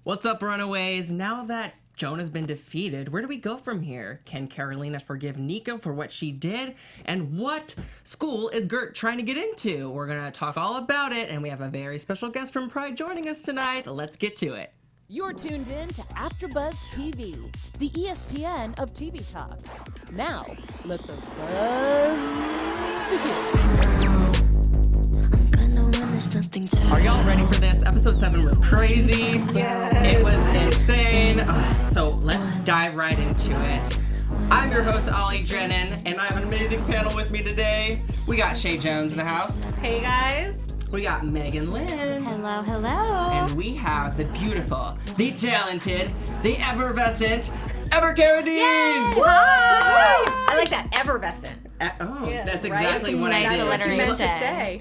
What's up, Runaways? Now that Jonah's been defeated, where do we go from here? Can Carolina forgive Nico for what she did? And what school is Gert trying to get into? We're going to talk all about it, and we have a very special guest from Pride joining us tonight. Let's get to it. You're tuned in to AfterBuzz TV, the ESPN of TV talk. Now, let the buzz begin. Are y'all ready for this? Episode 7 was crazy. Yes. It was insane. So let's dive right into it. I'm your host, Ollie Drennan, and I have an amazing panel with me today. We got Chae Jones in the house. Hey guys. We got Meagan Lynn. Hello, hello. And we have the beautiful, the talented, the effervescent, Carradine. Hi. I like that, effervescent. That's exactly what I Nice did. What you meant to alliteration. say.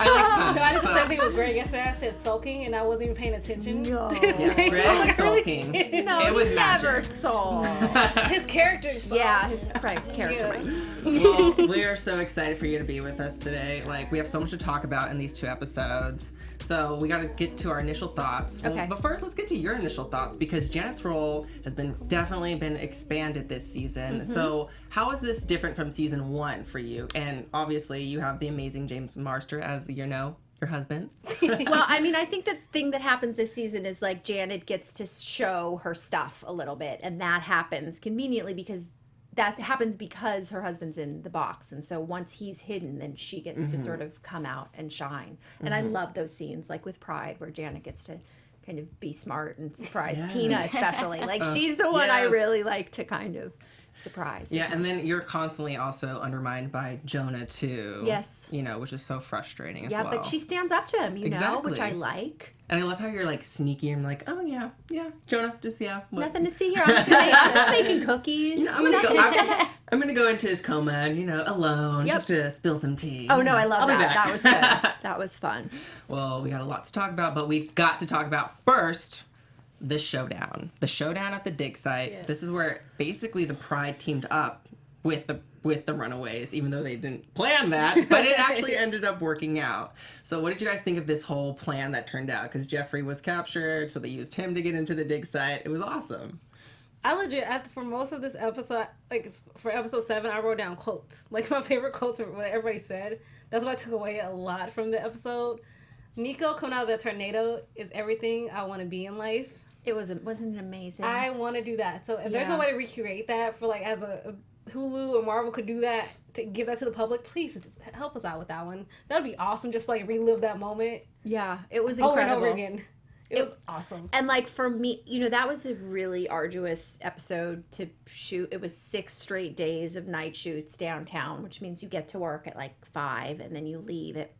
I like puns. No, I just so- said it was great. Yesterday I said sulking and I wasn't even paying attention. No. Yeah, Greg sulking. No, It was never magic. sold. His character sulks. Yeah, his character. Well, we are so excited for you to be with us today. Like, we have so much to talk about in these 2 episodes. So we got to get to our initial thoughts. Well, Okay. but first, let's get to your initial thoughts because Janet's role has definitely been expanded this season. Mm-hmm. So how is this different from season 1 for you? And obviously, you have the amazing James Marster as your husband. Well, I mean, I think the thing that happens this season is like Janet gets to show her stuff a little bit, and that happens conveniently because her husband's in the box, and so once he's hidden, then she gets to sort of come out and shine. And I love those scenes, like with Pride, where Janet gets to kind of be smart and surprise Tina, especially. Like she's the one I yes. really like to kind of surprise. Yeah, and then you're constantly also undermined by Jonah too. Yes. Which is so frustrating as Yeah, well. but she stands up to him, Exactly. which I like. And I love how you're like sneaky and like, oh yeah, Jonah, just what? Nothing to see here. I'm just making cookies. I'm gonna go into his coma and alone Yep. just to spill some tea. Oh no, I love I'll be that. back. That was good. That was fun. Well, we got a lot to talk about, but we've got to talk about first the showdown. The showdown at the dig site. Yes. This is where basically the Pride teamed up with the Runaways, even though they didn't plan that, but it actually ended up working out. So what did you guys think of this whole plan that turned out? Because Jeffrey was captured, so they used him to get into the dig site. It was awesome. I legit, for most of this episode, like for episode 7, I wrote down quotes. Like my favorite quotes are what everybody said. That's what I took away a lot from the episode. Nico coming out of the tornado is everything I want to be in life. Wasn't it amazing? I want to do that. So if there's Yeah. a way to recreate that for like as a Hulu or Marvel could do that to give that to the public, please just help us out with that one. That would be awesome. Just like relive that moment Yeah, it was over and incredible. over again. It was awesome. And like for me, that was a really arduous episode to shoot. It was 6 straight days of night shoots downtown, which means you get to work at like 5 and then you leave at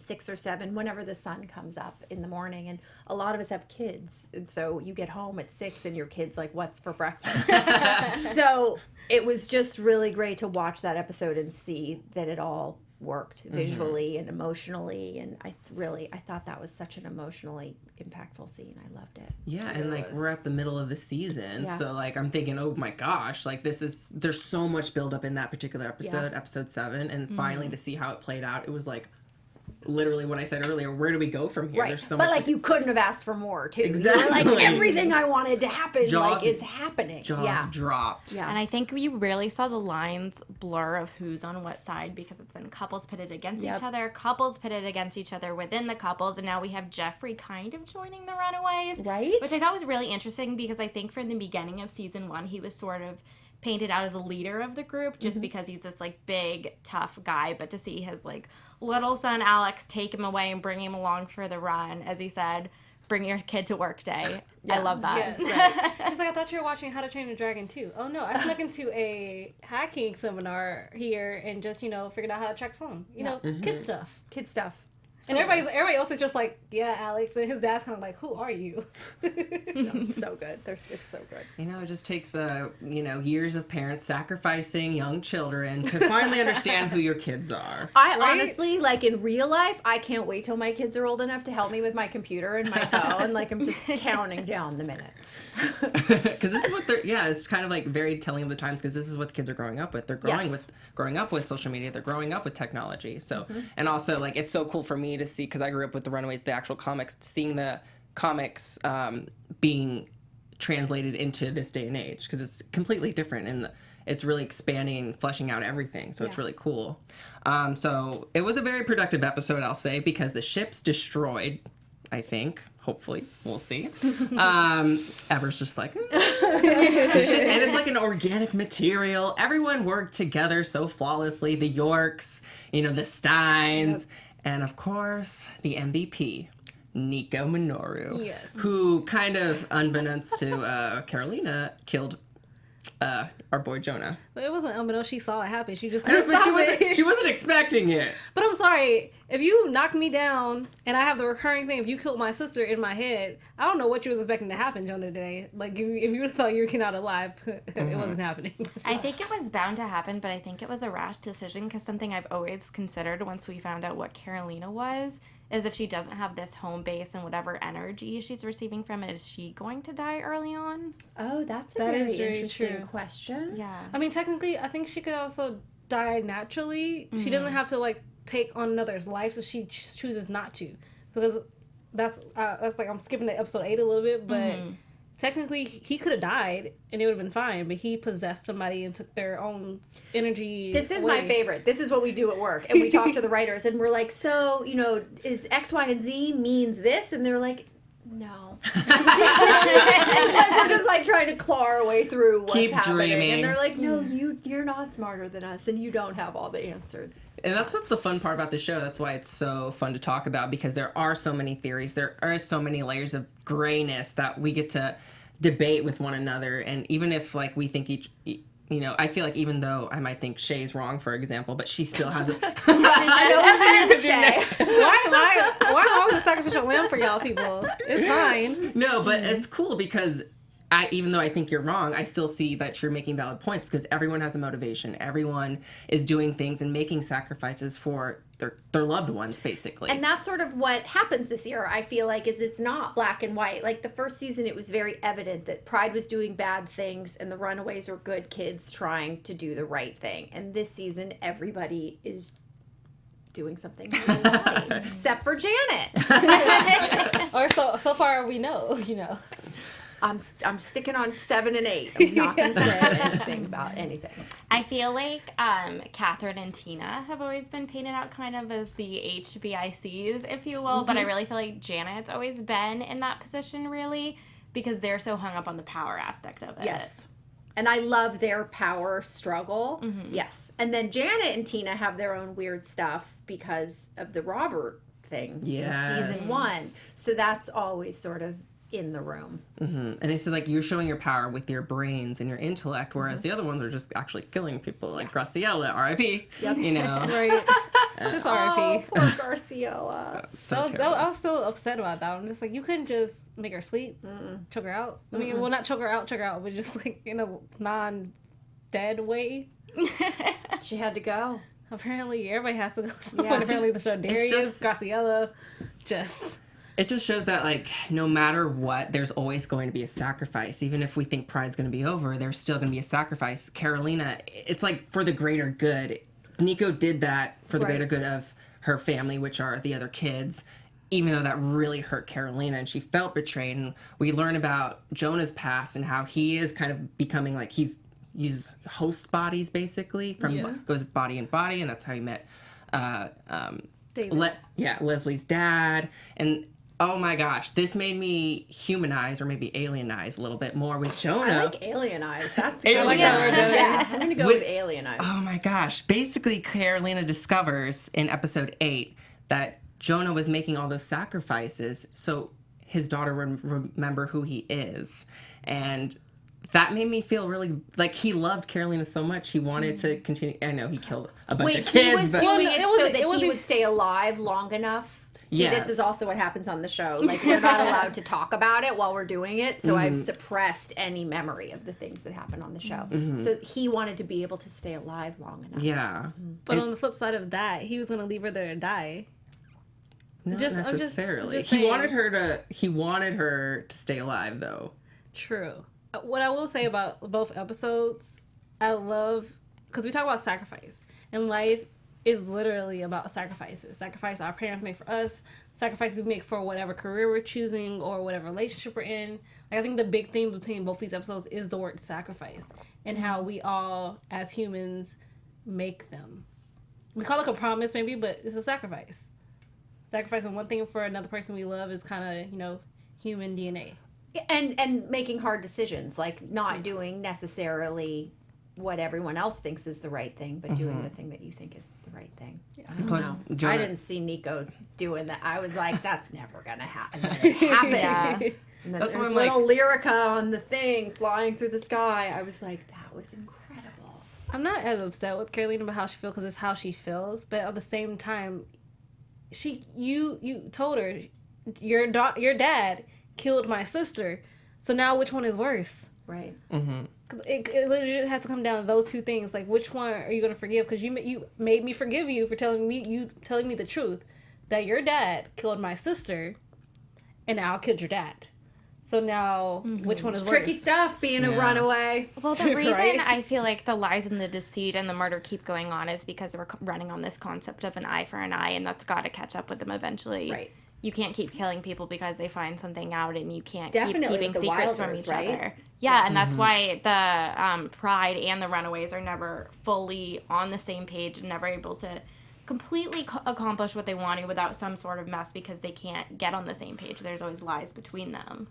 6 or 7 whenever the sun comes up in the morning. And a lot of us have kids, and so you get home at 6 and your kid's like, what's for breakfast? So it was just really great to watch that episode and see that it all worked visually and emotionally. And I thought that was such an emotionally impactful scene. I loved it. Yeah, and like we're at the middle of the season, Yeah. so like I'm thinking, oh my gosh, like there's so much build up in that particular episode, episode 7, and finally to see how it played out, it was like literally what I said earlier. Where do we go from here? Right, There's so but much. like you couldn't have asked for more too. Exactly. You were like everything I wanted to happen Jaws- is happening. Jaws dropped. Yeah. And I think we really saw the lines blur of who's on what side because it's been couples pitted against Yep. each other, couples pitted against each other within the couples, and now we have Jeffrey kind of joining the Runaways. Right. Which I thought was really interesting because I think from the beginning of season 1, he was sort of painted out as a leader of the group just because he's this like big tough guy, but to see his like little son Alex take him away and bring him along for the run, as he said, bring your kid to work day. I love that. Yes, right. He's like, I thought you were watching How to Train a Dragon too. Oh no, I snuck into a hacking seminar here and just figured out how to track phone. Kid stuff. Kid stuff. And everybody else is just like, yeah, Alex. And his dad's kind of like, who are you? It's so good. It's so good. It just takes years of parents sacrificing young children to finally understand who your kids are. I honestly, like in real life, I can't wait till my kids are old enough to help me with my computer and my phone. Like I'm just counting down the minutes. Because this is what it's kind of like very telling of the times because this is what the kids are growing up with. They're growing up with social media. They're growing up with technology. So, and also like, it's so cool for me to see, because I grew up with the Runaways, the actual comics, seeing the comics being translated into this day and age, because it's completely different and it's really expanding, fleshing out everything. So it's really cool. So it was a very productive episode, I'll say, because the ship's destroyed, I think. Hopefully. We'll see. Ever's just like, and it's like an organic material. Everyone worked together so flawlessly. The Yorks, the Steins, and of course, the MVP. Nico Minoru, yes, who kind of, unbeknownst to Carolina, killed our boy Jonah. But it wasn't unbeknownst. She saw it happen. She just But couldn't stop it. she wasn't expecting it. But I'm sorry, if you knock me down and I have the recurring thing, if you killed my sister in my head, I don't know what you was expecting to happen, Jonah, today. Like, if you thought you were getting out alive, it wasn't happening. I think it was bound to happen, but I think it was a rash decision, because something I've always considered once we found out what Carolina was is if she doesn't have this home base and whatever energy she's receiving from it, is she going to die early on? Oh, that's a That very is very interesting true. question. Yeah. I mean, technically, I think she could also die naturally. She doesn't have to, like, take on another's life, so she chooses not to. Because that's like, I'm skipping to episode 8 a little bit, but technically, he could have died, and it would have been fine, but he possessed somebody and took their own energy This is away. my favorite. This is what we do at work. And we talk to the writers, and we're like, so, is X, Y, and Z means this? And they're like, no. Like, we're just like trying to claw our way through what's Keep happening. dreaming. And they're like, no, you're not smarter than us, and you don't have all the answers. And that's what's the fun part about the show. That's why it's so fun to talk about, because there are so many theories. There are so many layers of grayness that we get to debate with one another. And even if, like, we think I feel like even though I might think Chae's wrong, for example, but she still has a... I know what's Chae. Why am I always a sacrificial lamb for y'all people? It's fine. No, but it's cool because even though I think you're wrong, I still see that you're making valid points, because everyone has a motivation. Everyone is doing things and making sacrifices for their loved ones, basically. And that's sort of what happens this year, I feel like, is it's not black and white. Like, the first season, it was very evident that Pride was doing bad things and the Runaways are good kids trying to do the right thing. And this season, everybody is doing something really right, except for Janet. Or so far we know, I'm sticking on 7 and 8. I'm not going to say anything about anything. I feel like Catherine and Tina have always been painted out kind of as the HBICs, if you will, but I really feel like Janet's always been in that position, really, because they're so hung up on the power aspect of it. Yes. And I love their power struggle. Yes. And then Janet and Tina have their own weird stuff because of the Robert thing Yes. in season 1. So that's always sort of in the room. And it's like you're showing your power with your brains and your intellect, whereas the other ones are just actually killing people, like Graciela, R.I.P. Yep. Right. Just RIP. Oh, poor Graciela. So I was still upset about that. I'm just like, you couldn't just make her sleep, choke her out. I mean, well, not choke her out, but just like in a non-dead way. She had to go. Apparently, everybody has to go somewhere. Yeah. Apparently, the show Darius, Graciela, It just shows that, like, no matter what, there's always going to be a sacrifice. Even if we think Pride's going to be over, there's still going to be a sacrifice. Carolina, it's like for the greater good. Nico did that for the greater good of her family, which are the other kids, even though that really hurt Carolina and she felt betrayed. And we learn about Jonah's past and how he is kind of becoming like he uses host bodies, basically, from goes body and body, and that's how he met Leslie's dad. And oh my gosh, this made me humanize or maybe alienize a little bit more with Jonah. I like alienize. That's I like that word, doesn't it? Yeah, I'm going to go with alienize. Oh my gosh. Basically, Carolina discovers in episode 8 that Jonah was making all those sacrifices so his daughter would remember who he is. And that made me feel really like he loved Carolina so much. He wanted to continue. I know he killed a bunch of kids. He was but doing it so that he would stay alive long enough. See, Yes. this is also what happens on the show. Like, we're not allowed to talk about it while we're doing it, so I've suppressed any memory of the things that happen on the show. So he wanted to be able to stay alive long enough. Yeah. But on the flip side of that, he was going to leave her there to die. Not I'm necessarily. just He saying. wanted her to stay alive, though. True. What I will say about both episodes, I love, because we talk about sacrifice in life. is literally about sacrifices. Sacrifice our parents make for us, sacrifices we make for whatever career we're choosing or whatever relationship we're in. Like, I think the big theme between both these episodes is the word sacrifice and how we all, as humans, make them. We call it a promise, maybe, but it's a sacrifice. Sacrificing one thing for another person we love is kind of, you know, human DNA. And making hard decisions, like not doing necessarily what everyone else thinks is the right thing, but doing the thing that you think is the right thing. I don't Plus, know. Jonah- I didn't see Nico doing that. I was like, that's never gonna happen. And then it happened. And then That's there's why I'm like- little Lyrica on the thing flying through the sky. I was like, that was incredible. I'm not as upset with Carradine about how she feels because it's how she feels, but at the same time, you told her your dad killed my sister, so now which one is worse? Right. Mm-hmm. It literally has to come down to those two things. Like, which one are you gonna forgive? Because you made me forgive you for telling me the truth that your dad killed my sister, and now I killed your dad. So now, which one is worse? Tricky stuff being a runaway. Well, the reason Right? I feel like the lies and the deceit and the murder keep going on is because we're running on this concept of an eye for an eye, and that's got to catch up with them eventually. Right. You can't keep killing people because they find something out, and you can't Definitely keep keeping with the secrets from Wilders, each right? other. Yeah, and that's why the Pride and the Runaways are never fully on the same page and never able to completely accomplish what they want to without some sort of mess because they can't get on the same page. There's always lies between them.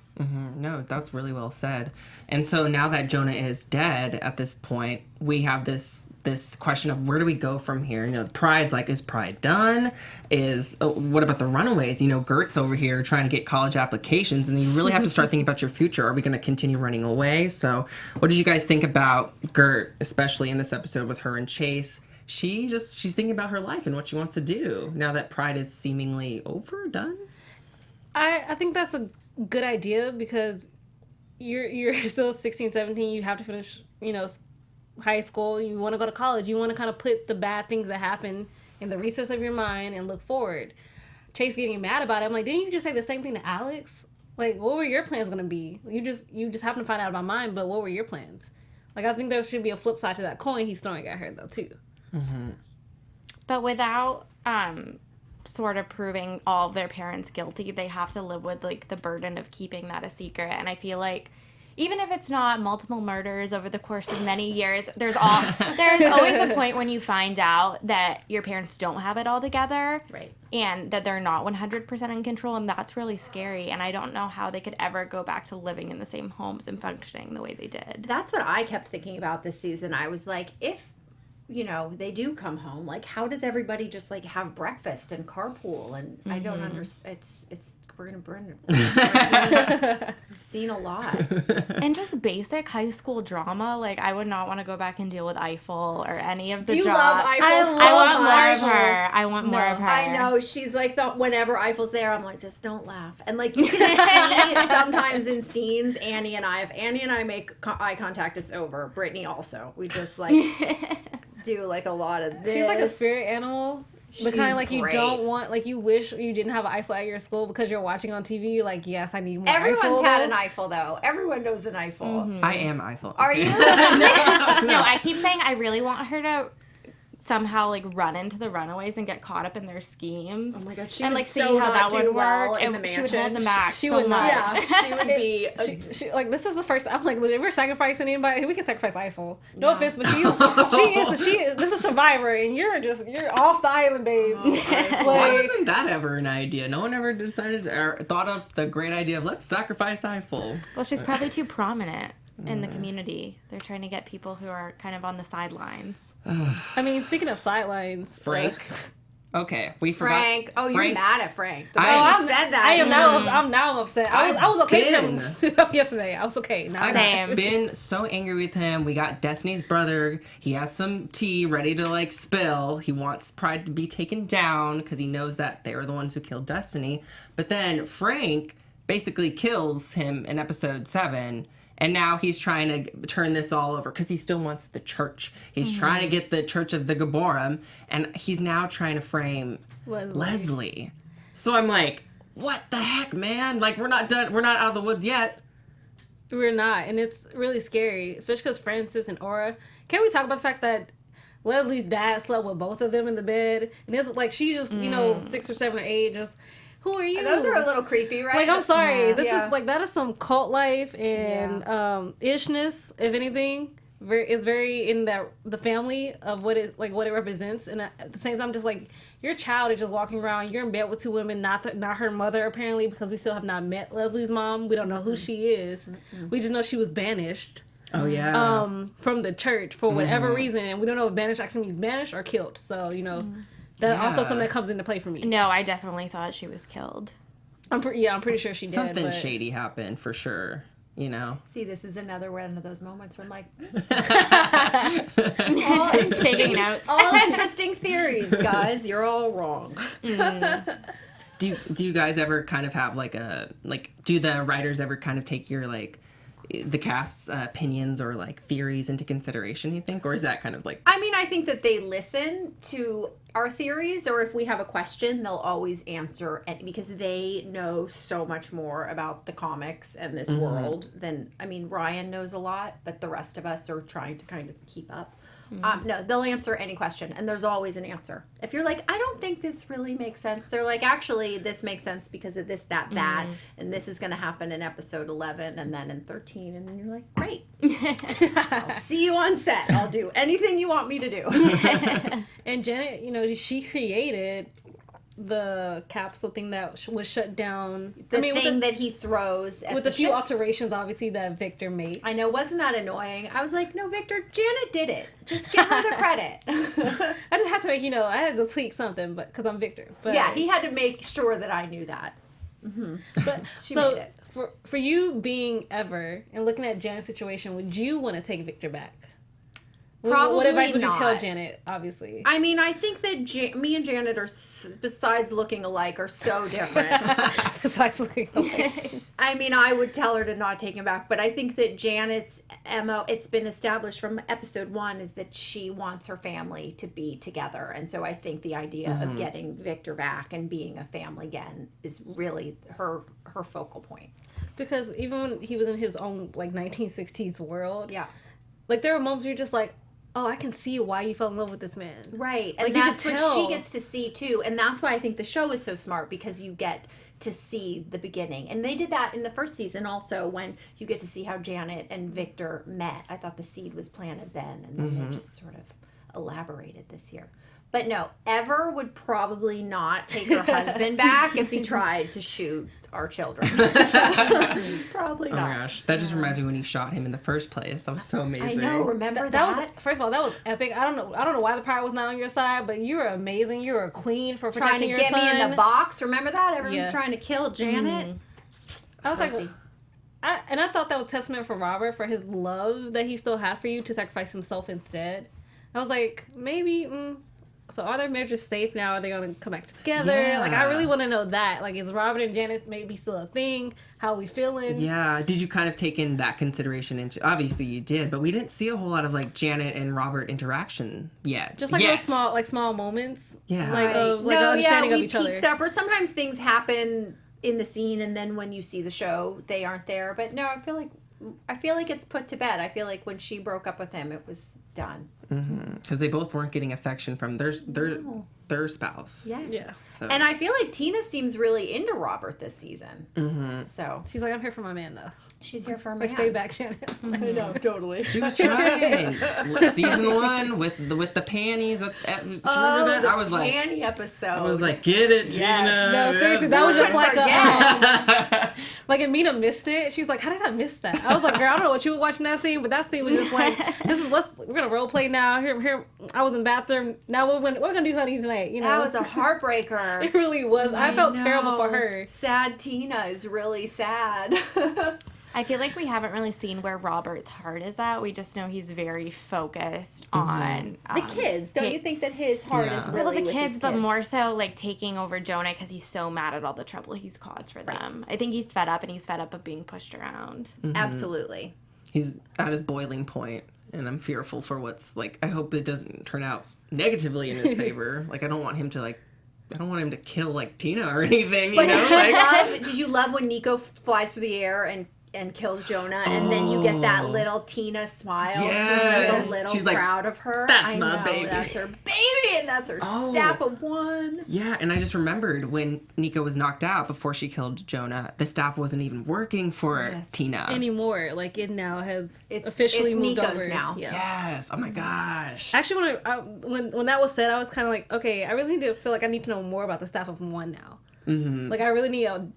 No, that's really well said. And so now that Jonah is dead at this point, we have this question of where do we go from here? You know, Pride's like, is Pride done? What about the Runaways? You know, Gert's over here trying to get college applications, and you really have to start thinking about your future. Are we going to continue running away? So what did you guys think about Gert, especially in this episode with her and Chase? She's thinking about her life and what she wants to do now that Pride is seemingly done. I think that's a good idea because you're still 16, 17. You have to finish, you know, high school. You want to go to college. You want to kind of put the bad things that happen in the recess of your mind and look forward. Chase getting mad about it. I'm like, didn't you just say the same thing to Alex? Like, what were your plans going to be? You just happened to find out about mine, but what were your plans? Like, I think there should be a flip side to that coin he's throwing at her, though, too. Mm-hmm. But without sort of proving all of their parents guilty, they have to live with like the burden of keeping that a secret. And I feel like even if it's not multiple murders over the course of many years, there's always a point when you find out that your parents don't have it all together, Right. and that they're not 100% in control, and that's really scary. And I don't know how they could ever go back to living in the same homes and functioning the way they did. That's what I kept thinking about this season. I was like, if, you know, they do come home, like, how does everybody just, like, have breakfast and carpool? And I don't understand. It's we're going to burn it. We've seen a lot. And just basic high school drama. Like, I would not want to go back and deal with Eiffel or any of the Do you jobs. love Eiffel so I want more much? of her. I want more of her. I know. She's like, whenever Eiffel's there, I'm like, just don't laugh. And, like, you can see sometimes in scenes, if Annie and I make eye contact, it's over. Brittany also. We just, like, do, like, a lot of this. She's like a spirit animal. The kind of like you great. don't want, like you wish you didn't have an Eiffel at your school because you're watching on TV. You're like, yes, I need more Everyone's Eiffel. had an Eiffel, though. Everyone knows an Eiffel. I am Eiffel. Are okay. you? No, I keep saying I really want her to somehow like run into the Runaways and get caught up in their schemes. Oh my god, she and would like see so how not that do would well work. in the And mansion. she would hold them back She so would much. not. Yeah, she would be. She like this is the first. I'm like, if we're sacrificing anybody, we can sacrifice Eiffel. No offense, but she is this is a survivor, and you're off the island, babe. Why wasn't that ever an idea? No one ever decided or thought of the great idea of let's sacrifice Eiffel. Well, she's probably too prominent in the community. They're trying to get people who are kind of on the sidelines. I mean, speaking of sidelines, Frank. Okay, we forgot. Frank. Oh, you're Frank. mad at Frank. The I way am- you said that. I am you- now. I'm upset. I was okay been- with him yesterday. I was okay. Now Same. I've been so angry with him. We got Destiny's brother. He has some tea ready to like spill. He wants Pride to be taken down because he knows that they were the ones who killed Destiny. But then Frank basically kills him in episode 7. And now he's trying to turn this all over because he still wants the church. He's trying to get the Church of the Gabborim, and he's now trying to frame Leslie. So I'm like, what the heck, man? Like, we're not done. We're not out of the woods yet. We're not, and it's really scary, especially because Francis and Aura. Can we talk about the fact that Leslie's dad slept with both of them in the bed, and it's like she's just 6 or 7 or 8, just who are you? Those are a little creepy, right? Like, I'm sorry, this Yeah. is like that is some cult life and ishness, if anything. It's very in the family of what it represents, and at the same time, just like your child is just walking around, you're in bed with 2 women, not her mother apparently, because we still have not met Leslie's mom. We don't know who she is. We just know she was banished. Oh yeah. From the church for whatever reason, and we don't know if banished actually means banished or killed. So that's also something that comes into play for me. No, I definitely thought she was killed. I'm pretty sure she did. Something shady happened for sure. See, this is another one of those moments where I'm like, Taking notes. all interesting theories, guys. You're all wrong. Do you guys ever kind of have do the writers ever kind of take your the cast's opinions or theories into consideration, you think, or is that kind of I mean, I think that they listen to our theories, or if we have a question, they'll always answer it because they know so much more about the comics and this world than, I mean, Ryan knows a lot, but the rest of us are trying to kind of keep up. No, they'll answer any question, and there's always an answer. If you're like, I don't think this really makes sense, they're like, actually, this makes sense because of this, that, and this is going to happen in episode 11 and then in 13, and then you're like, great. I'll see you on set. I'll do anything you want me to do. And Janet, she created the capsule thing that was shut down. The thing that he throws at with the a few ship. alterations, obviously, that Victor made. I know, wasn't that annoying? I was like, no, Victor, Janet did it. Just give her the credit. I just had to make, I had to tweak something, but because I'm Victor. But yeah, he had to make sure that I knew that. But She so made it. for you being Ever and looking at Janet's situation, would you want to take Victor back? Probably What advice would you not. tell Janet, obviously? I mean, I think that me and Janet are, besides looking alike, are so different. Besides looking alike. I mean, I would tell her to not take him back, but I think that Janet's MO, it's been established from episode 1, is that she wants her family to be together. And so I think the idea of getting Victor back and being a family again is really her focal point. Because even when he was in his own, 1960s world, Yeah. there were moments where you're just like, oh, I can see why you fell in love with this man. Right. Like, And you that's could what tell. she gets to see, too. And that's why I think the show is so smart, because you get to see the beginning. And they did that in the first season also, when you get to see how Janet and Victor met. I thought the seed was planted then, and then they just sort of elaborated this year. But no, Ever would probably not take her husband back if he tried to shoot our children. Probably oh not. my gosh, that just reminds me when he shot him in the first place. That was so I amazing. know, remember That was, that? first of all, that was epic. I don't know why the pirate was not on your side, but you were amazing. You were a queen for Trying to protecting your get son. me in the box. Remember that? Everyone's Yeah. trying to kill Janet. I was like, Crazy. I thought that was testament for Robert for his love that he still had for you to sacrifice himself instead. I was like, maybe. So are their marriages safe now? Are they going to come back together? Yeah. I really want to know that. Is Robert and Janice maybe still a thing? How are we feeling? Yeah, did you kind of take in that consideration into? Obviously you did, but we didn't see a whole lot of Janet and Robert interaction yet. Just those small moments. Yeah. Of no, understanding of we each peek other. stuff. Or sometimes things happen in the scene, and then when you see the show, they aren't there. But no, I feel like it's put to bed. I feel like when she broke up with him, it was done. Because they both weren't getting affection from their spouse. Yes. Yeah. So. And I feel like Tina seems really into Robert this season. So She's like, I'm here for my man, though. she's here for a Like, man. stay back, Janet. I know, totally. She was trying. Season 1 with the panties. Remember that? I was like, panty episode. I was like, get it, Tina. Yes. No, seriously, that was just like Forget. and Mina missed it. She's like, how did I miss that? I was like, girl, I don't know what you were watching that scene, but that scene was just like, we're gonna role play now. Here, I was in the bathroom. Now we're gonna do honey tonight. That was a heartbreaker. It really was. I felt terrible for her. Sad Tina is really sad. I feel like we haven't really seen where Robert's heart is at. We just know he's very focused on The kids. Don't you think that his heart Yeah. is really the with kids, his but more so taking over Jonah because he's so mad at all the trouble he's caused for them. I think he's fed up, and he's fed up of being pushed around. Absolutely. He's at his boiling point, and I'm fearful for what's I hope it doesn't turn out negatively in his favor. I don't want him to I don't want him to kill Tina or anything. You know, Did you love when Nico flies through the air and and kills Jonah, and then you get that little Tina smile. Yes. She's like a little She's like, proud of her. "That's I my know, baby." That's her baby, and that's her staff of one. Yeah, and I just remembered when Nico was knocked out before she killed Jonah, the staff wasn't even working for Tina. Anymore. Like, it now has officially moved Nico's over. now. Yeah. Yes. Oh my gosh. Actually, when that was said, I was kind of like, okay, I really do feel like I need to know more about the staff of one now. Mm-hmm. Like, I really need a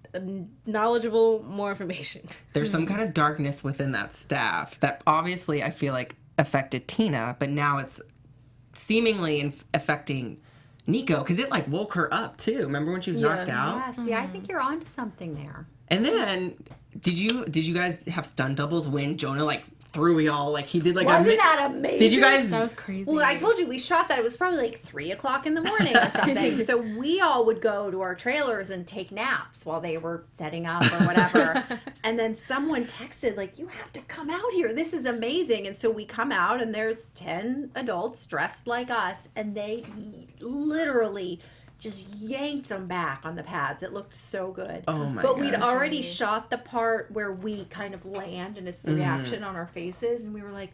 knowledgeable, more information. There's some kind of darkness within that staff that obviously I feel like affected Tina, but now it's seemingly affecting Nico because it like woke her up too. Remember when she was knocked out? Yes, yeah, I think you're onto something there. And then did you guys have stunt doubles when Jonah like threw y'all like he did like Wasn't that amazing? Did you guys? That was crazy. Well, I told you we shot that. It was probably like 3:00 in the morning or something. So we all would go to our trailers and take naps while they were setting up or whatever. And then someone texted like, "You have to come out here. This is amazing." And so we come out and there's 10 adults dressed like us, and they literally just yanked them back on the pads. It looked so good. Oh my But we'd gosh. already shot the part where we kind of land and it's the reaction on our faces, and we were like,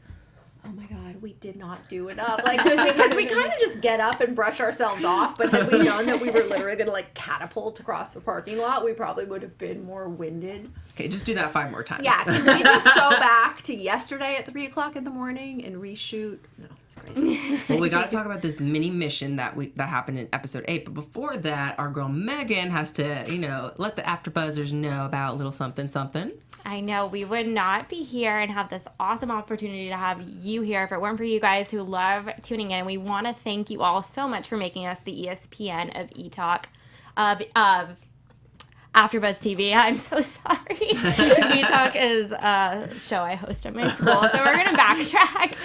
oh my God, we did not do enough. Like, because we kind of just get up and brush ourselves off, but had we known that we were literally going to like catapult across the parking lot, we probably would have been more winded. Okay, just do that 5 more times. Yeah, can we just go back to yesterday at 3:00 in the morning and reshoot? No, it's crazy. Well, we got to talk about this mini mission that happened in episode 8. But before that, our girl Meagan has to, let the AfterBuzzers know about a little something something. I know we would not be here and have this awesome opportunity to have you here if it weren't for you guys who love tuning in. We want to thank you all so much for making us the ESPN of E-Talk, of AfterBuzz TV. I'm so sorry. E-Talk is a show I host at my school, so we're going to backtrack.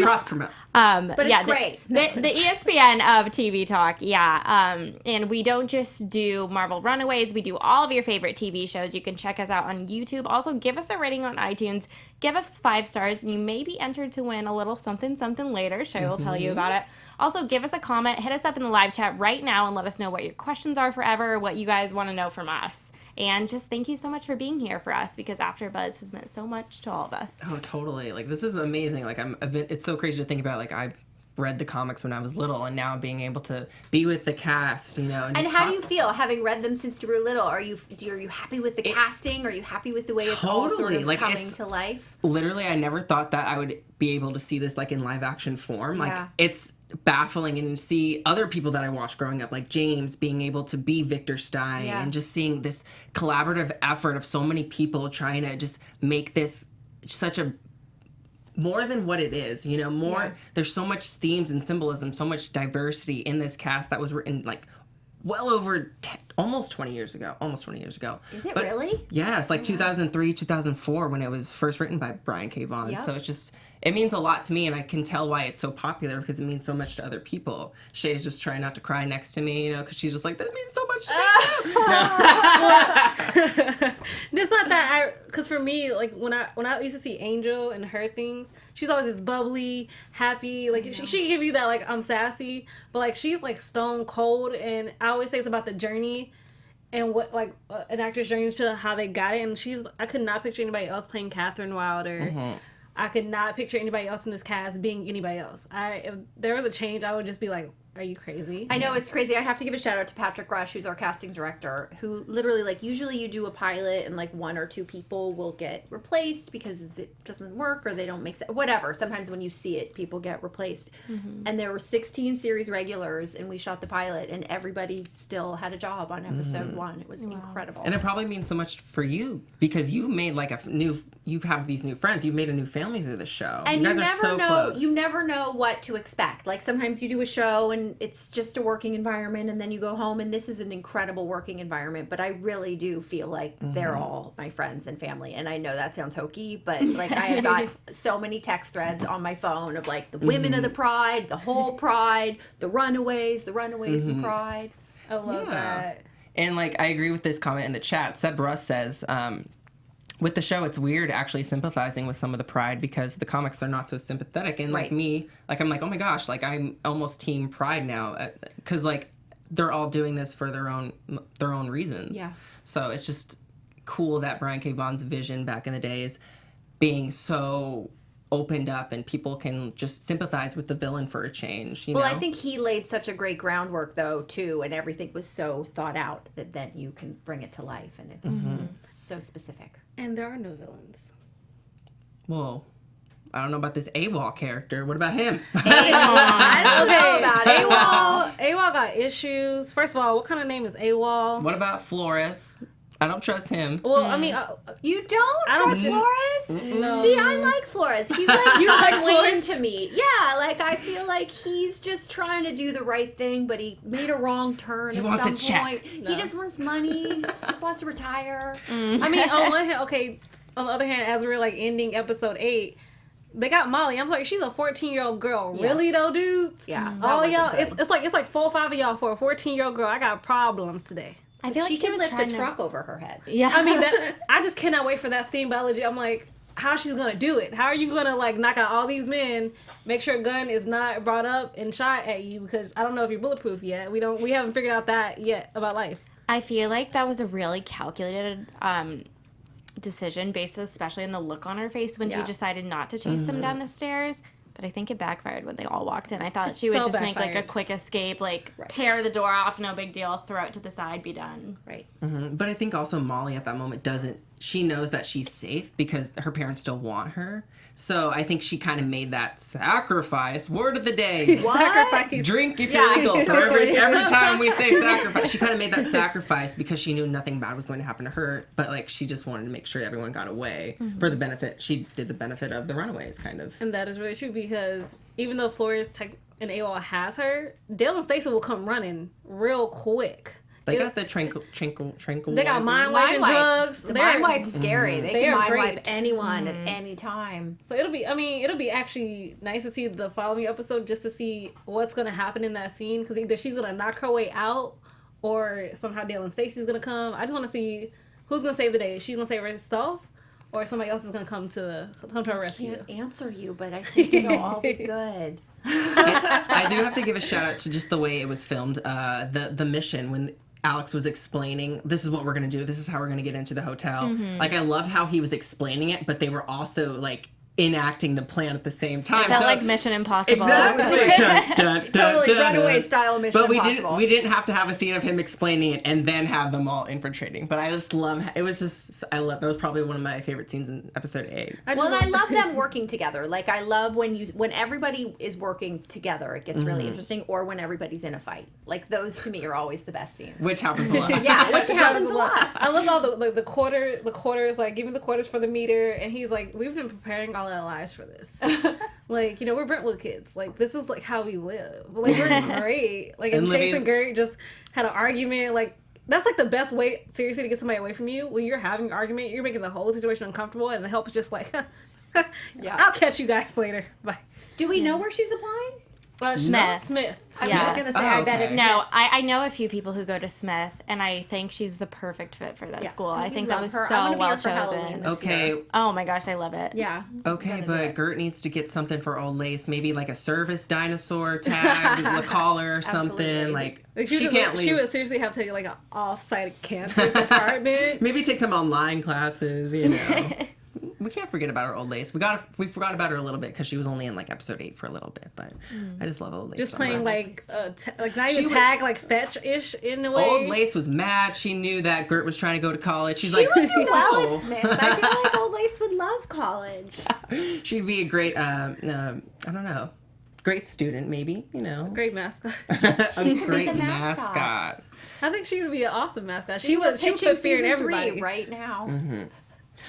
Cross promote. But it's great. The ESPN of TV Talk, yeah. And we don't just do Marvel Runaways. We do all of your favorite TV shows. You can check us out on YouTube. Also, give us a rating on iTunes. Give us 5 stars, and you may be entered to win a little something later. Chae will tell you about it. Also, give us a comment. Hit us up in the live chat right now and let us know what your questions are forever, what you guys want to know from us. And just thank you so much for being here for us, because AfterBuzz has meant so much to all of us. Oh, totally. Like, this is amazing. Like, it's so crazy to think about. Like, I read the comics when I was little, and now being able to be with the cast, And how do you feel having read them since you were little? Are you happy with the casting? Are you happy with the way it's all sort of like, coming to life? Literally, I never thought that I would be able to see this like in live action form. Like, Yeah. it's baffling, and see other people that I watched growing up, like James being able to be Victor Stein, and just seeing this collaborative effort of so many people trying to just make this such a more than what it is, there's so much themes and symbolism, so much diversity in this cast that was written like well over almost 20 years ago. Is it really? Yeah, it's like 2003, 2004 when it was first written by Brian K. Vaughan. Yep. So it's just, it means a lot to me, and I can tell why it's so popular because it means so much to other people. Shay's just trying not to cry next to me, because she's just like, that means so much to me too. It's not that because for me, like when I used to see Angel and her things, she's always this bubbly, happy, like she can give you that like I'm sassy, but like she's like stone cold, and I always say it's about the journey and what like an actor's journey to how they got it, and I could not picture anybody else playing Catherine Wilder. Mm-hmm. I could not picture anybody else in this cast being anybody else. If there was a change, I would just be like, are you crazy? I know, it's crazy. I have to give a shout out to Patrick Rush, who's our casting director, who literally, like, usually you do a pilot and, like, 1 or 2 people will get replaced because it doesn't work or they don't make sense. Whatever. Sometimes when you see it, people get replaced. Mm-hmm. And there were 16 series regulars, and we shot the pilot, and everybody still had a job on episode 1. It was incredible. And it probably means so much for you because you've made, like, you have these new friends. You've made a new family through the show. And you guys are so close. You never know what to expect. Like, sometimes you do a show and it's just a working environment, and then you go home, and this is an incredible working environment. But I really do feel like they're all my friends and family. And I know that sounds hokey, but like I have got so many text threads on my phone of like the women of the Pride, the whole Pride, the Runaways, the Pride. I love that. And like I agree with this comment in the chat. Seb Russ says, with the show, it's weird actually sympathizing with some of the Pride because the comics, they're not so sympathetic. And like me, like I'm like, oh my gosh, like I'm almost team Pride now because like they're all doing this for their own reasons. Yeah. So it's just cool that Brian K. Vaughan's vision back in the day is being so opened up and people can just sympathize with the villain for a change. Well, I think he laid such a great groundwork, though, too, and everything was so thought out that then you can bring it to life, and it's so specific. And there are no villains. Well, I don't know about this AWOL character. What about him? I don't know about it. AWOL got issues. First of all, what kind of name is AWOL? What about Flores? I don't trust him. Well, I mean, You don't I don't trust Flores? no. See, I like Flores. He's like John Wayne to me. Yeah, like I feel like he's just trying to do the right thing, but he made a wrong turn He at wants some a check. point. No. He just wants money. He wants to retire. I mean, on one hand, okay. On the other hand, as we're like ending episode 8, they got Molly. I'm sorry, she's a 14-year-old girl. Yes. Really though, dudes? Yeah, that All wasn't y'all, good. it's like 4 or 5 of y'all for a 14-year-old girl. I got problems today. I feel like She she can was lift a trying to. truck over her head. Yeah. I mean, I just cannot wait for that scene biology. I'm like, how she's gonna do it? How are you gonna like knock out all these men, make sure a gun is not brought up and shot at you? Because I don't know if you're bulletproof yet. We haven't figured out that yet about life. I feel like that was a really calculated decision based especially on the look on her face when she Yeah. decided not to chase them down the stairs. But I think it backfired when they all walked in. I thought she would So just make like a backfired. quick escape, like tear the door off, no big deal, throw it to the side, be done. Right. But I think also Molly at that moment doesn't, she knows that she's safe because her parents still want her. So I think she kind of made that sacrifice, word of the day. Sacrifice. Drink if Yeah, you're legal. For totally. every time we say sacrifice, she kind of made that sacrifice because she knew nothing bad was going to happen to her. But like she just wanted to make sure everyone got away for the benefit. She did the benefit of the Runaways, kind of. And that is really true because even though Flores and AWOL has her, Dale and Stacey will come running real quick. They got the tranquilizer. They got mind wiping wipe. drugs. The mind wipe's scary. They They can are mind great. wipe anyone at any time. So it'll be actually nice to see the following episode just to see what's going to happen in that scene because either she's going to knock her way out or somehow Dale and Stacey's going to come. I just want to see who's going to save the day. Is she going to save herself or somebody else is going to come to her rescue? Can't answer you, but I think it'll all be good. I do have to give a shout out to just the way it was filmed. The mission when Alex was explaining, this is what we're going to do. This is how we're going to get into the hotel. Like, I loved how he was explaining it, but they were also, like, enacting the plan at the same time. It felt So- like Mission Impossible. Exactly. Dun, dun, dun, Totally dun, Runaway dun. style Mission But Impossible. we didn't have to have a scene of him explaining it and then have them all infiltrating. But I just love it. Was just that was probably one of my favorite scenes in episode 8. Well, and I love them working together. Like I love when everybody is working together, it gets really interesting. Or when everybody's in a fight. Like those to me are always the best scenes. Which happens a lot. Yeah, which happens a lot. I love all the quarters, like give me the quarters for the meter, and he's like, we've been preparing all our lives for this. Like, you know, we're Brentwood kids. Like, this is like how we live. Like, we're great. Like, and Chase and Gert just had an argument. Like, that's like the best way, seriously, to get somebody away from you. When you're having an argument, you're making the whole situation uncomfortable, and the help is just like, Yeah. I'll catch you guys later. Bye. Do we know where she's applying? Smith. I was Yeah. just gonna say, Oh, I bet okay. it's No, I know a few people who go to Smith, and I think she's the perfect fit for that Yeah. school. We I think that love was her. I so wanna be well here for Halloween. chosen. Okay, Oh my gosh, I love it. Yeah. okay, Gonna do but it. Gert needs to get something for Old Lace. Maybe like a service dinosaur tag, a collar or something. Absolutely. Like, Like, she can't leave. She would seriously have to take like an off-site campus apartment. Maybe take some online classes, you know. We can't forget about our Old Lace. We forgot about her a little bit because she was only in like episode 8 for a little bit, but I just love Old Lace. Just so playing much. like not She even would- tag, like fetch-ish in a way. Old Lace was mad. She knew that Gert was trying to go to college. She's She like, would do well "No." at Smith. I feel like Old Lace would love college. She'd be a great, I don't know, great student, maybe, you know. Great mascot. A great the mascot. mascot. I think she would be an awesome mascot. See, She we're would put pitching fear in season everybody. 3 right now.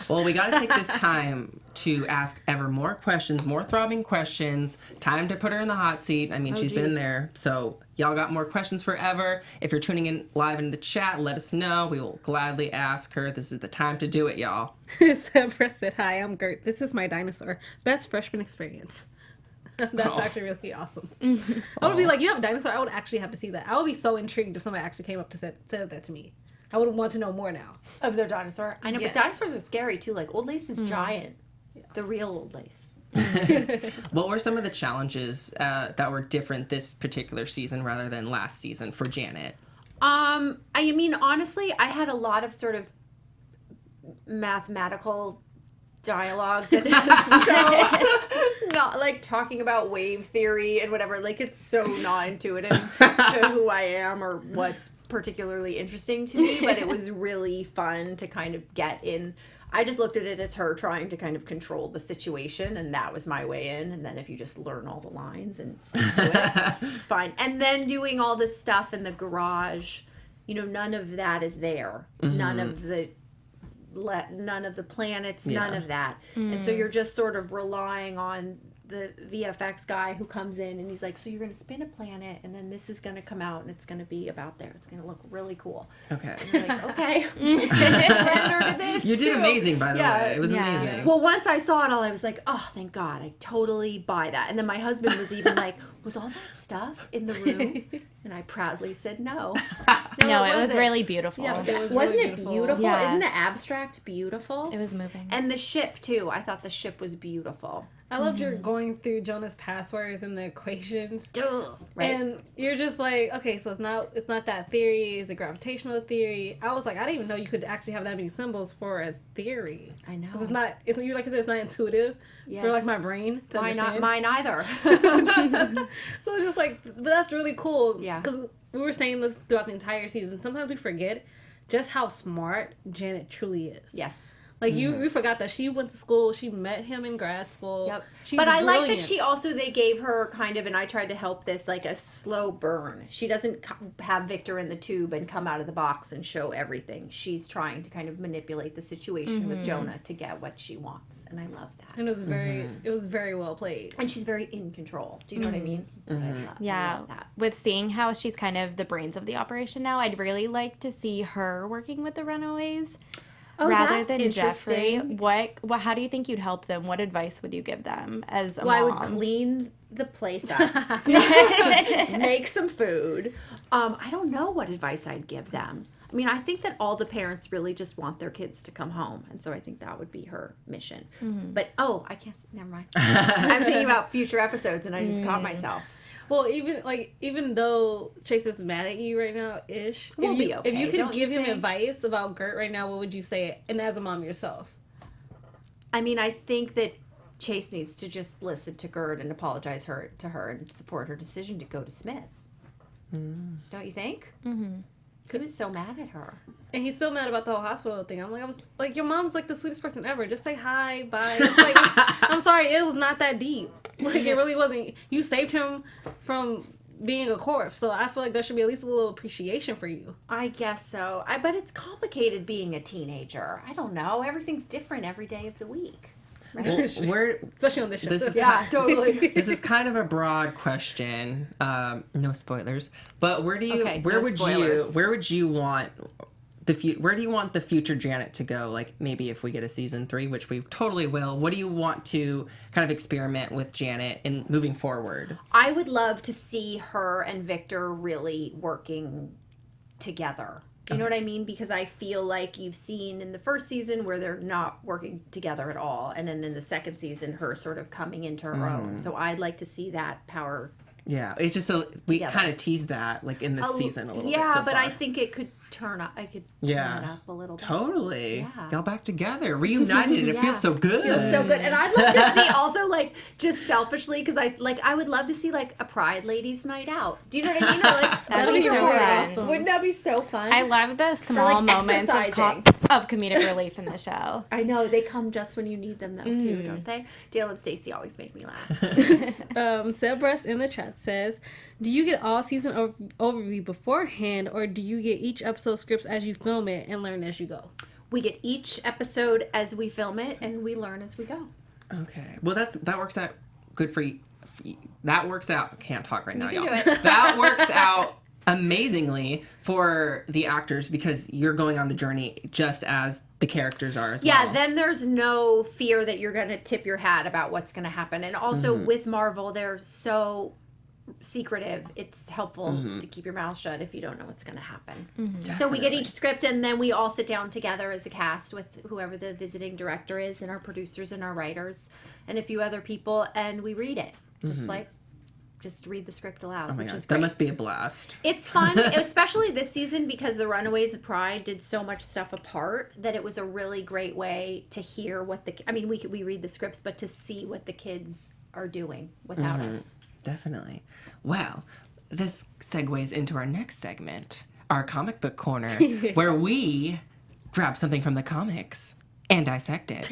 Well, we got to take this time to ask Ever more questions, more throbbing questions. Time to put her in the hot seat. I mean, she's been in there. So y'all got more questions for Ever. If you're tuning in live in the chat, let us know. We will gladly ask her. This is the time to do it, y'all. Sabra said, "Hi, I'm Gert. This is my dinosaur. Best freshman experience." That's actually really awesome. I would be like, you have a dinosaur? I would actually have to see that. I would be so intrigued if somebody actually came up to said that to me. I would want to know more now. Of their dinosaur. I know, Yes. but dinosaurs are scary too. Like Old Lace is giant. The real Old Lace. What were some of the challenges that were different this particular season rather than last season for Janet? I mean, honestly, I had a lot of sort of mathematical dialogue that is so not like talking about wave theory and whatever. Like, it's so not intuitive to who I am or what's particularly interesting to me, but it was really fun to kind of get in. I just looked at it as her trying to kind of control the situation, and that was my way in. And then if you just learn all the lines and stick to it, it's fine. And then doing all this stuff in the garage, you know, none of that is there. None of the planets, none of that. And so you're just sort of relying on the VFX guy who comes in and he's like, so you're going to spin a planet and then this is going to come out and it's going to be about there. It's going to look really cool. Okay. And you're like, okay, I'm just going to surrender to this. You did too. amazing, by the way. It was amazing. Well, once I saw it all, I was like, oh, thank God. I totally buy that. And then my husband was even like, was all that stuff in the room? And I proudly said no. No, it was really beautiful. Yeah, It was wasn't really it beautiful. beautiful? Yeah. Isn't the abstract beautiful? It was moving. And the ship, too. I thought the ship was beautiful. I loved your going through Jonah's passwords and the equations. Right? And you're just like, okay, so it's not that theory, it's a gravitational theory. I was like, I didn't even know you could actually have that many symbols for a theory. I know. 'Cause you like I said, it's not intuitive for like my brain to Why not understand. mine either? So it's just like, but that's really cool. Yeah. Because we were saying this throughout the entire season. Sometimes we forget just how smart Janet truly is. Yes. Like, you forgot that she went to school, she met him in grad school. Yep. She's But I like brilliant. that they gave her kind of, and I tried to help this, like a slow burn. She doesn't have Victor in the tube and come out of the box and show everything. She's trying to kind of manipulate the situation with Jonah to get what she wants. And I love that. And it was very well played. And she's very in control. Do you know what I mean? That's what I love. I Yeah, love that. with seeing how she's kind of the brains of the operation now, I'd really like to see her working with the Runaways rather that's than Jeffrey. interesting. What? How do you think you'd help them? What advice would you give them as a Well, I mom? would clean the place up, make some food. I don't know what advice I'd give them. I mean, I think that all the parents really just want their kids to come home, and so I think that would be her mission. But I can't. Never mind. I'm thinking about future episodes, and I just caught myself. Well, even though Chase is mad at you right now, ish, We'll if be you okay, could don't give you him think? advice about Gert right now, what would you say? And as a mom yourself, I mean, I think that Chase needs to just listen to Gerd and apologize to her and support her decision to go to Smith. Don't you think? Mm-hmm. He was so mad at her. and he's still mad about the whole hospital thing. I was like, your mom's like the sweetest person ever. Just say hi, bye. It's like, I'm sorry, it was not that deep. Like, it really wasn't. You saved him from being a corpse, so I feel like there should be at least a little appreciation for you. I guess so. But it's complicated being a teenager. I don't know. Everything's different every day of the week. Right? Well, Especially on this show. This is- Yeah, totally. this is kind of a broad question. No spoilers. But where no spoilers. would you want where do you want the future Janet to go? Like, maybe if we get a season 3, which we totally will, what do you want to kind of experiment with Janet in moving forward? I would love to see her and Victor really working together. Do you know what I mean? Because I feel like you've seen in the first season where they're not working together at all. And then in the second season, her sort of coming into her own. So I'd like to see that power. Yeah, it's just we Together. kind of teased that like in this season a little bit. Yeah, so but far. I think it could turn up. I could turn it up a little bit. Totally. Yeah. Y'all back together, reunited, and it Yeah. feels so good. Feels so good. And I'd love to see also, like, just selfishly, because I would love to see, like, a Pride Ladies Night out. Do you know what I mean? Or, like, That'd be so really fun. awesome. Wouldn't that be so fun? I love the small like, moments exercising. of comedic relief in the show. I know, they come just when you need them, though, too, don't they? Dale and Stacey always make me laugh. Seb Breast in the chat says, do you get all season overview beforehand, or do you get each episode scripts as you film it and learn as you go? We get each episode as we film it, and we learn as we go. Okay. Well, that works out good for you. That works out. Can't talk right now, can y'all. do it. That works out amazingly for the actors because you're going on the journey just as the characters are as well. Yeah, then there's no fear that you're going to tip your hat about what's going to happen. And also with Marvel, they're so secretive. It's helpful to keep your mouth shut if you don't know what's going to happen. So we get each script, and then we all sit down together as a cast with whoever the visiting director is and our producers and our writers and a few other people, and we read it just like just read the script aloud, Oh my which gosh, is great. that must be a blast. It's fun, especially this season, because the Runaways and Pride did so much stuff apart that it was a really great way to hear what we read the scripts, but to see what the kids are doing without us. Definitely. Well, this segues into our next segment, our comic book corner, where we grab something from the comics and dissect it.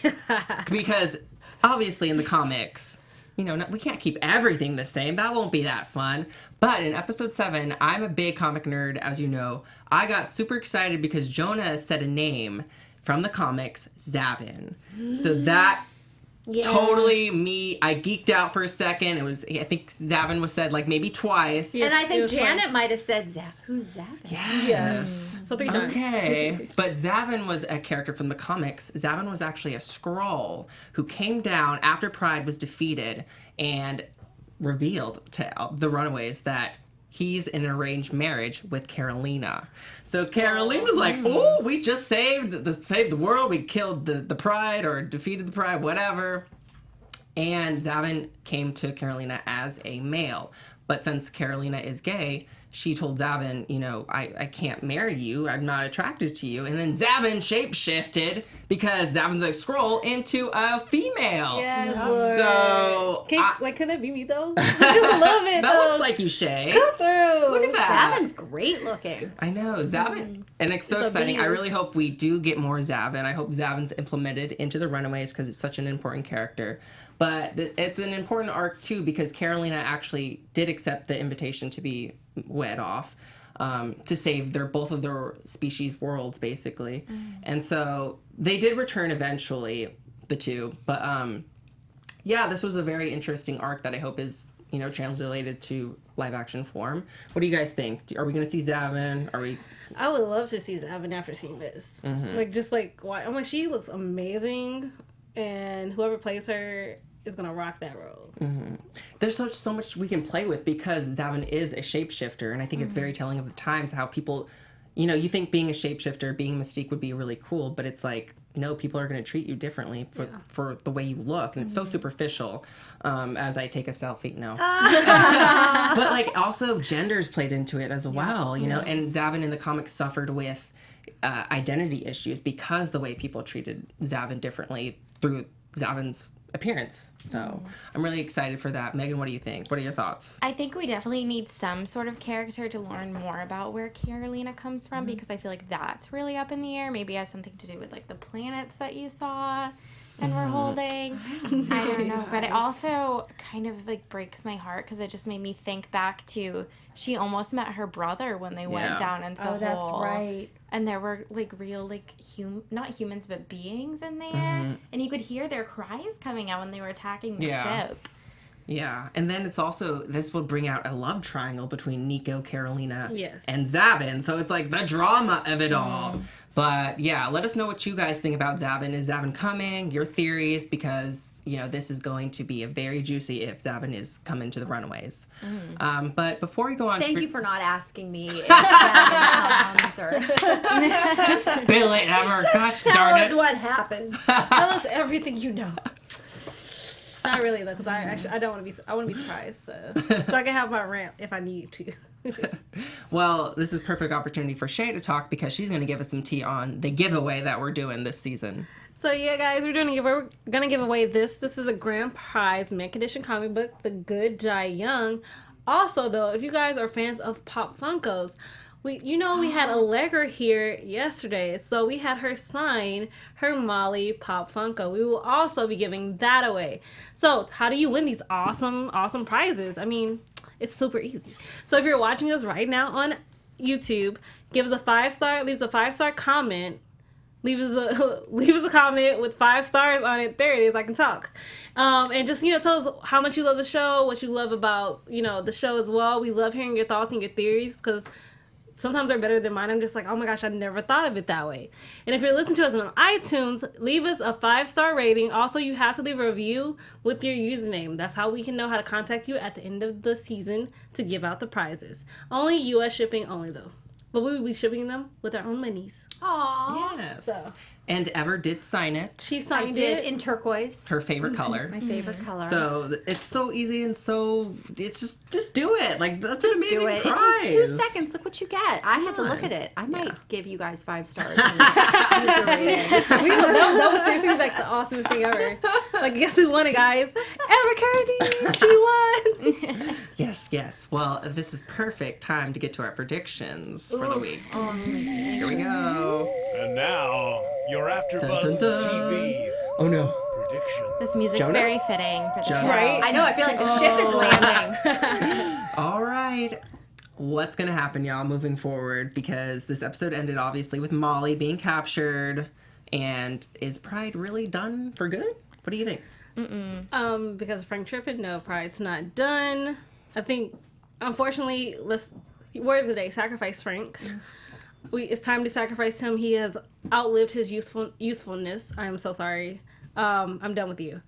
Because obviously in the comics, we can't keep everything the same. That won't be that fun. But in episode 7, I'm a big comic nerd, as you know. I got super excited because Jonah said a name from the comics, Zavin. So that totally me. I geeked out for a second. I think Zavin was said like maybe twice. Yeah, and I think Janet might have said, who's Zavin? Yes. So 3 times. Okay. But Zavin was a character from the comics. Zavin was actually a Skrull who came down after Pride was defeated and revealed to the Runaways that he's in an arranged marriage with Carolina. So Carolina's like, oh, we just saved the world. We killed the Pride or defeated the Pride, whatever. And Zavin came to Carolina as a male. But since Carolina is gay, she told Zavin, I can't marry you. I'm not attracted to you. And then Zavin shapeshifted because Zavin's a Skrull into a female. Yes, So can that be me though? Just a little bit. That looks like you, Chae. Come through. Look at that. Zavin's great looking. I know, Zavin. And it's so It's exciting. I obvious. really hope we do get more Zavin. I hope Zavin's implemented into the Runaways because it's such an important character. But it's an important arc, too, because Carolina actually did accept the invitation to be wed off to save both of their species' worlds, basically. And so they did return eventually, the two. But, this was a very interesting arc that I hope is, translated to live-action form. What do you guys think? Are we going to see Zavin? I would love to see Zavin after seeing this. Why? She looks amazing, and whoever plays her is gonna rock that role. There's so much we can play with because Zavin is a shapeshifter, and I think it's very telling of the times how people, you think being a shapeshifter, being Mystique would be really cool, but it's like, no, people are going to treat you differently for the way you look, and it's so superficial. As I take a selfie, no. But like also gender's played into it as well, and Zavin in the comics suffered with identity issues because the way people treated Zavin differently through Zavin's appearance. So I'm really excited for that. Megan, what do you think? What are your thoughts? I think we definitely need some sort of character to learn more about where Carolina comes from because I feel like that's really up in the air. Maybe it has something to do with like the planets that you saw and we're holding. I don't know. But it also kind of like breaks my heart because it just made me think back to she almost met her brother when they went down into the hole. That's right. And there were like real like not humans but beings in there, and you could hear their cries coming out when they were attacking the ship. Yeah, and then it's also, this will bring out a love triangle between Nico, Carolina, Yes. and Zavin. So it's like the drama of it all. But yeah, let us know what you guys think about Zavin. Is Zavin coming? Your theories, because, this is going to be a very juicy if Zavin is coming to the Runaways. But before we go on Thank you for not asking me if Zavin comes or... just spill it, Ever. Gosh Tell darn us it. what happened. Tell us everything you know. Not really though, because I don't want to be. I want to be surprised, so I can have my rant if I need to. Well, this is perfect opportunity for Chae to talk because she's going to give us some tea on the giveaway that we're doing this season. So yeah, guys, we're gonna give away this. This is a grand prize mint condition comic book, The Good Die Young. Also, though, if you guys are fans of Pop Funkos, we had Allegra here yesterday, so we had her sign her Molly Pop Funko. We will also be giving that away. So how do you win these awesome prizes? I mean, it's super easy. So if you're watching us right now on YouTube, give us a 5-star, leaves a 5-star comment. Leave us a comment with 5 stars on it. There it is. I can talk. And just, tell us how much you love the show, what you love about, the show as well. We love hearing your thoughts and your theories because sometimes they're better than mine. I'm just like, oh my gosh, I never thought of it that way. And if you're listening to us on iTunes, leave us a 5-star rating. Also, you have to leave a review with your username. That's how we can know how to contact you at the end of the season to give out the prizes. Only U.S. shipping only, though. But we will be shipping them with our own monies. Aww. Yes. So. And Ever did sign it. She I signed did it. in turquoise. Her favorite color. My favorite color. So it's so easy and so it's just do it. Like that's an Just amazing do it. prize. It takes 2 seconds. Look what you get. I had to look on. at it. I might Yeah. give you guys 5 stars. that that was seriously like the awesomest thing ever. Like, guess who won it, guys? Emma Carradine. She won. Yes. Well, this is perfect time to get to our predictions for the week. Oh, Here we go. And now, your AfterBuzz Dun, dun, dun. TV Oh no. prediction. This music's Jonah? very fitting for the Jonah? show. Right? I know. I feel like the ship is landing. All right. What's going to happen, y'all, moving forward? Because this episode ended, obviously, with Molly being captured. And is Pride really done for good? What do you think? Because Frank tripping, no, Pride's not done. I think, unfortunately, word of the day, sacrifice Frank. It's time to sacrifice him. He has outlived his usefulness. I am so sorry. I'm done with you.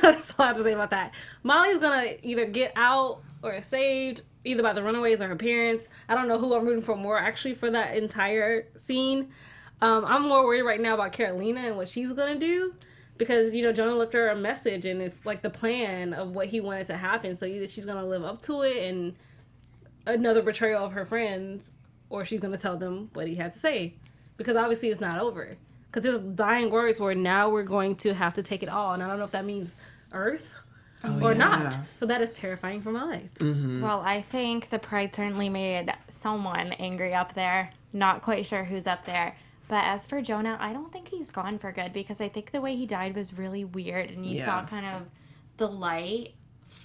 That's all I have to say about that. Molly's gonna either get out or saved, either by the Runaways or her parents. I don't know who I'm rooting for more, actually, for that entire scene. I'm more worried right now about Carolina and what she's gonna do. Because, Jonah left her a message, and it's like the plan of what he wanted to happen. So either she's going to live up to it and another betrayal of her friends, or she's going to tell them what he had to say. Because obviously it's not over. Because his dying words were, now we're going to have to take it all. And I don't know if that means Earth or not. So that is terrifying for my life. Well, I think the Pride certainly made someone angry up there. Not quite sure who's up there. But as for Jonah, I don't think he's gone for good because I think the way he died was really weird. And you saw kind of the light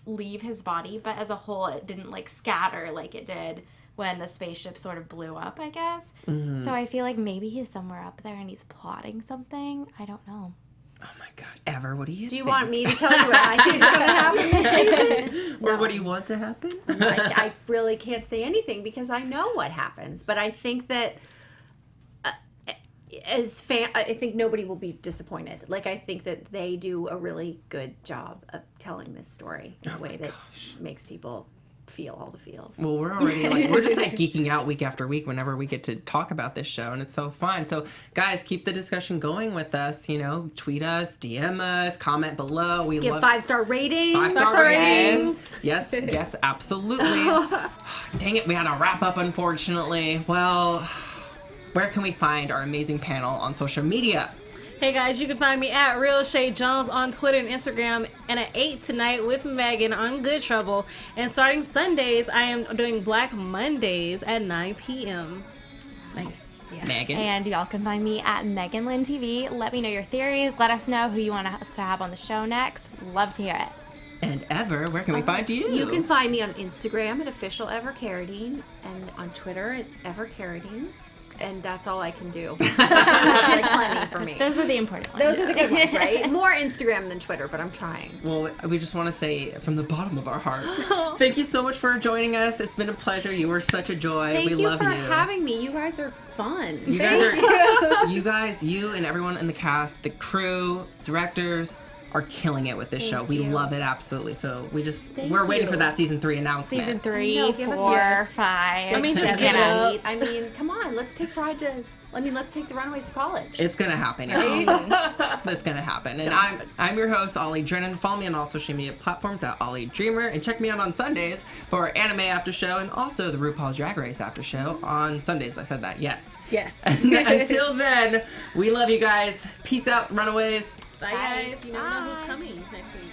leave his body. But as a whole, it didn't like scatter like it did when the spaceship sort of blew up, I guess. So I feel like maybe he's somewhere up there and he's plotting something. I don't know. Oh my God. Ever, what do you Do you think? want me to tell you what I think is going to happen this season? Or what do you want to happen? I really can't say anything because I know what happens. But I think that I think nobody will be disappointed. Like, I think that they do a really good job of telling this story in a way that makes people feel all the feels. Well, we're already we're just geeking out week after week whenever we get to talk about this show, and it's so fun. So guys, keep the discussion going with us, tweet us, DM us, comment below. We Give love 5-star ratings. 5-star ratings. Yes, absolutely. Dang it, we had to wrap up, unfortunately. Well, where can we find our amazing panel on social media? Hey guys, you can find me at Real Chae Jones on Twitter and Instagram, and at 8 tonight with Meagan on Good Trouble. And starting Sundays, I am doing Black Mondays at 9 p.m. Nice. Meagan. And y'all can find me at Meagan Lynn TV. Let me know your theories. Let us know who you want us to have on the show next. Love to hear it. And Ever, where can we find you? You can find me on Instagram at official Ever Carradine and on Twitter at Ever Carradine. And that's all I can do. That's plenty for me. Those are the important ones. Those are the good ones, right? More Instagram than Twitter, but I'm trying. Well, we just want to say from the bottom of our hearts, thank you so much for joining us. It's been a pleasure. You were such a joy. Thank we you love for you. having me. You guys are fun. You and everyone in the cast, the crew, directors, are killing it with this show. We love it absolutely. So we're waiting for that season 3 announcement. Season 3, give us 4, 5. I mean, Seven, seven, eight. 8. I mean, come on. Let's take let's take the Runaways to college. It's gonna happen. It's gonna happen. And I'm your host, Ollie Drennan. Follow me on all social media platforms at Ollie Dreamer, and check me out on Sundays for our anime after show and also the RuPaul's Drag Race after show on Sundays. I said that. Yes. Until then, we love you guys. Peace out, Runaways. Bye guys. You never know who's coming next week.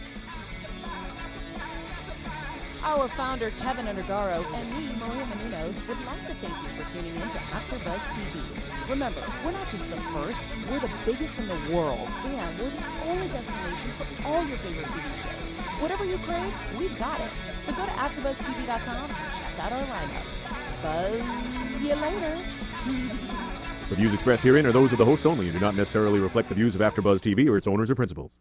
Our founder, Keven Undergaro, and me, Maria Menounos, would like to thank you for tuning in to AfterBuzz TV. Remember, we're not just the first, we're the biggest in the world, and we're the only destination for all your favorite TV shows. Whatever you crave, we've got it. So go to AfterBuzzTV.com and check out our lineup. Buzz you later. The views expressed herein are those of the hosts only and do not necessarily reflect the views of AfterBuzz TV or its owners or principals.